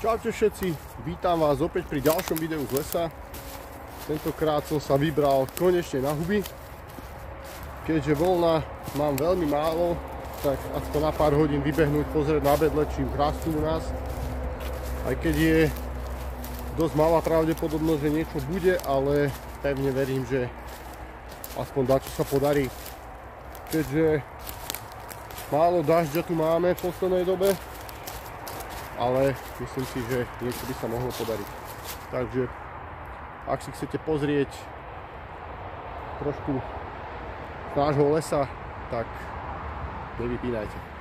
Čaute všetci, vítam vás opäť pri ďalšom videu z lesa. Tentokrát som sa vybral konečne na huby. Keďže voľna mám veľmi málo, tak aspoň na pár hodín vybehnúť, pozrieť na bedle, či už rastú u nás. Aj keď je dosť malá pravdepodobnosť, že niečo bude, ale pevne verím, že aspoň dačo sa podarí. Keďže málo dažďa tu máme v poslednej dobe, ale myslím si, že niečo by sa mohlo podariť. Takže ak si chcete pozrieť trošku z nášho lesa, tak nevypínajte.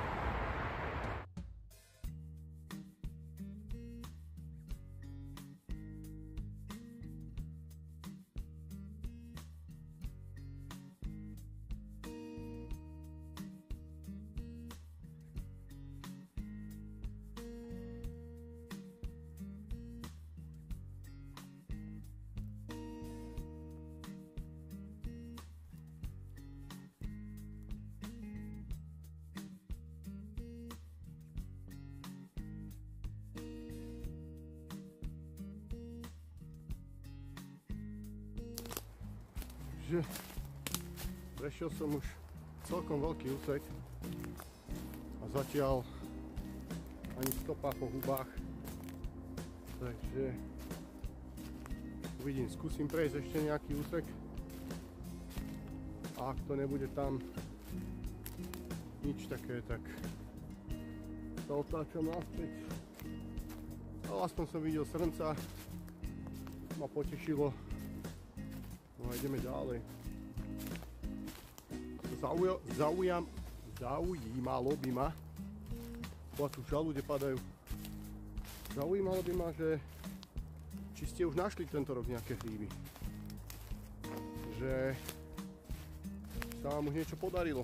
Prešiel som už celkom veľký úsek a zatiaľ ani stopa po hubách, takže uvidím, skúsim prejsť ešte nejaký úsek a ak to nebude tam nič také, tak sa otáčam naspäť. Ale aspoň som videl srnca, ma potešilo. No a ideme ďalej. Zaujímalo by ma, tu žalúde padajú, zaujímalo by ma, že či ste už našli tento rok nejaké hríby. Že sa vám už niečo podarilo.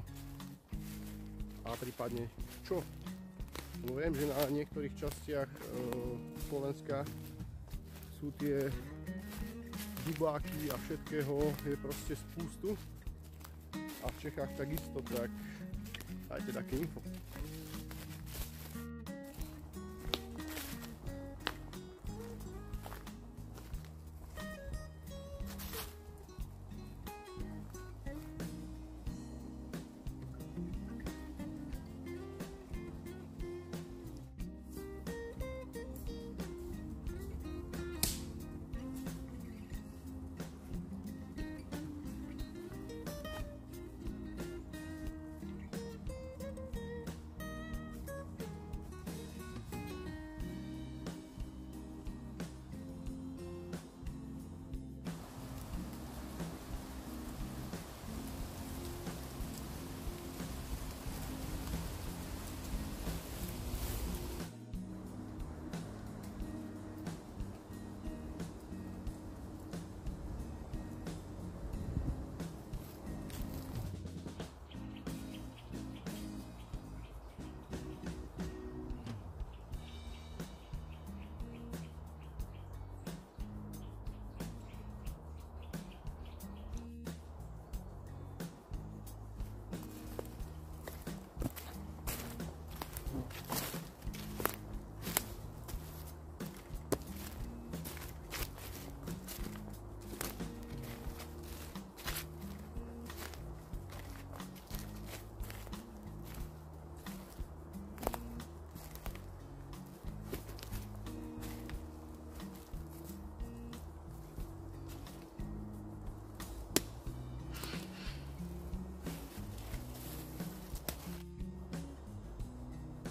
A prípadne čo? No viem, že na niektorých častiach Slovenska sú tie dubáky a všetkého je proste spústu. A v Čechách takisto, tak dajte také info.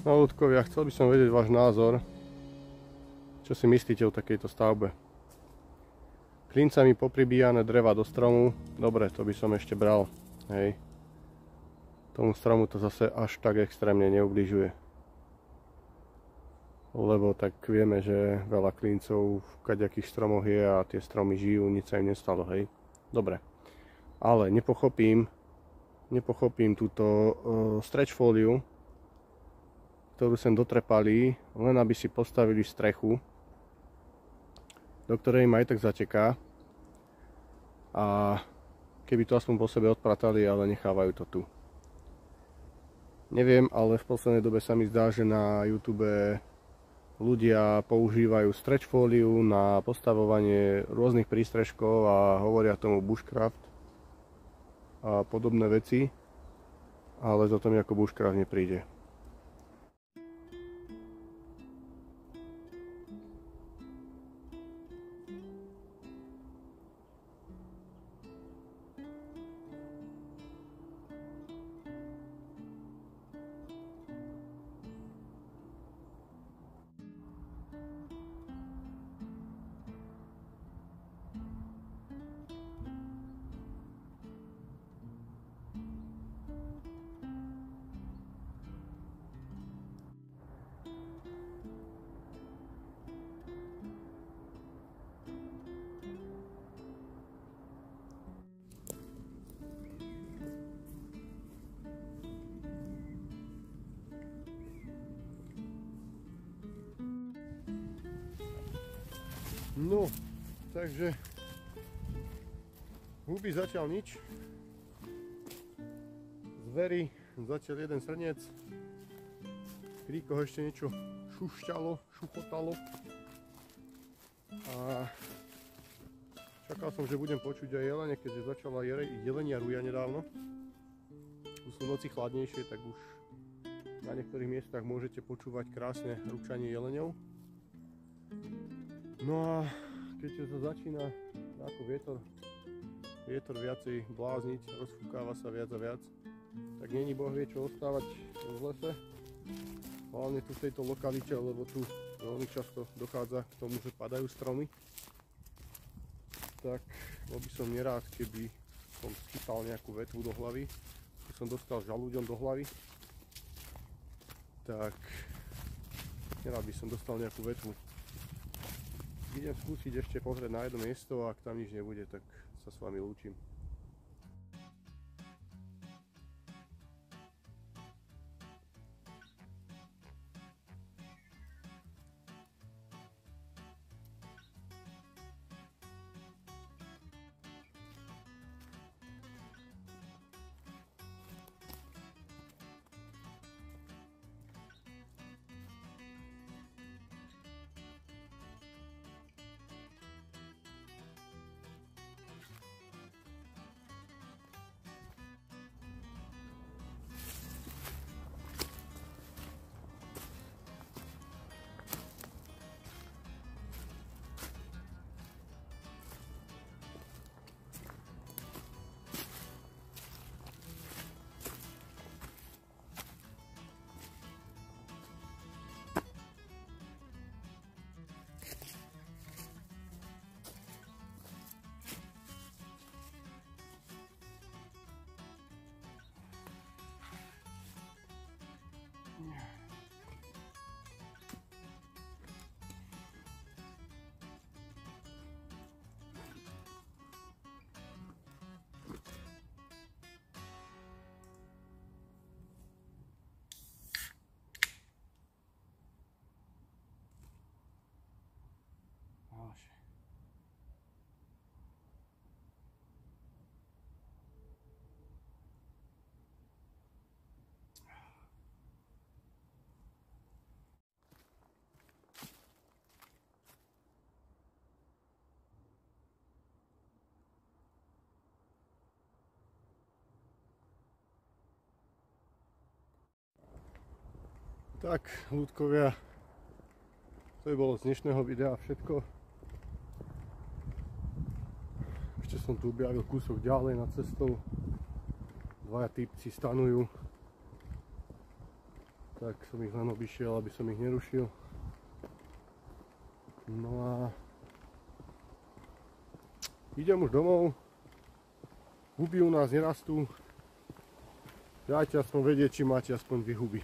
No ľudkovia, chcel by som vedieť váš názor. Čo si myslíte o takejto stavbe? Klincami popribíjané dreva do stromu, dobre, to by som ešte bral, hej. Tomu stromu to zase až tak extrémne neubližuje. Lebo tak vieme, že veľa klincov v kadejakých stromoch je a tie stromy žijú, nič sa im nestalo, hej. Dobre, ale nepochopím túto stretch fóliu, ktorú sem dotrepali, len aby si postavili strechu, do ktorej im aj tak zateká. A keby to aspoň po sebe odpratali, ale nechávajú to tu. Neviem, ale v poslednej dobe sa mi zdá, že na YouTube ľudia používajú stretch fóliu na postavovanie rôznych prístrežkov a hovoria tomu bushcraft a podobné veci, ale toto mi ako bushcraft nepríde. No, takže huby zatiaľ nič. Zveri zatiaľ jeden srnec. V kríkoch ešte niečo šušťalo, šuchotalo. A čakal som, že budem počuť aj jelene, keďže začala jelenia rúja nedávno. Už sú noci chladnejšie, tak už na niektorých miestach môžete počúvať krásne ručanie jeleňov. No a keď sa začína ako vietor viacej blázniť, rozfúkáva sa viac a viac, tak není boh vie čo ostávať v lese. Hlavne tu v tejto lokalite, lebo tu veľmi často dochádza k tomu, že padajú stromy. Tak bol by som nerád, keby som schytal nejakú vetvu do hlavy, keď som dostal žalúďom do hlavy, tak nerád by som dostal nejakú vetvu. Idem skúsiť ešte pozrieť na jedno miesto a ak tam nič nebude, tak sa s vami lúčim. Tak, ľudkovia, to by bolo z dnešného videa všetko. Ešte som tu objavil kúsok ďalej nad cestou. Dvaja typci stanujú. Tak som ich len obišiel, aby som ich nerušil. No a idem už domov. Huby u nás nerastú. Dajte aspoň vedieť, či máte aspoň dve huby.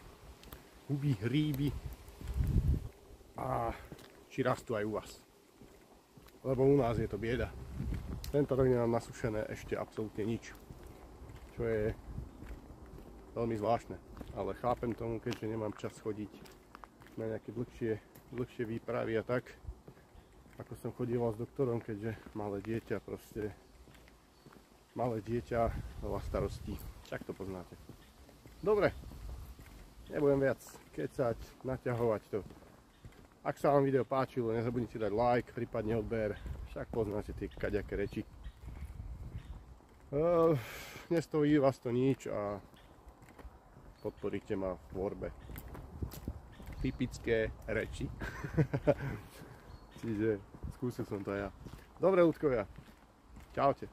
Huby, hríby a či rastú aj u vás. Lebo u nás je to bieda. Tento rok nemám nasušené ešte absolútne nič. Čo je veľmi zvláštne. Ale chápem tomu, keďže nemám čas chodiť na nejaké dlhšie výpravy a tak. Ako som chodíval s doktorom, keďže malé dieťa proste... Malé dieťa, veľa starostí. Však to poznáte. Dobre. Nebudem viac kecať, naťahovať to. Ak sa vám video páčilo, nezabudnite dať like, prípadne odber, však poznáte tie kaďaké reči. Nestojí vás to nič a podporíte ma v tvorbe. Typické reči. Čiže skúsil som to ja. Dobre ľudkovia, čaute.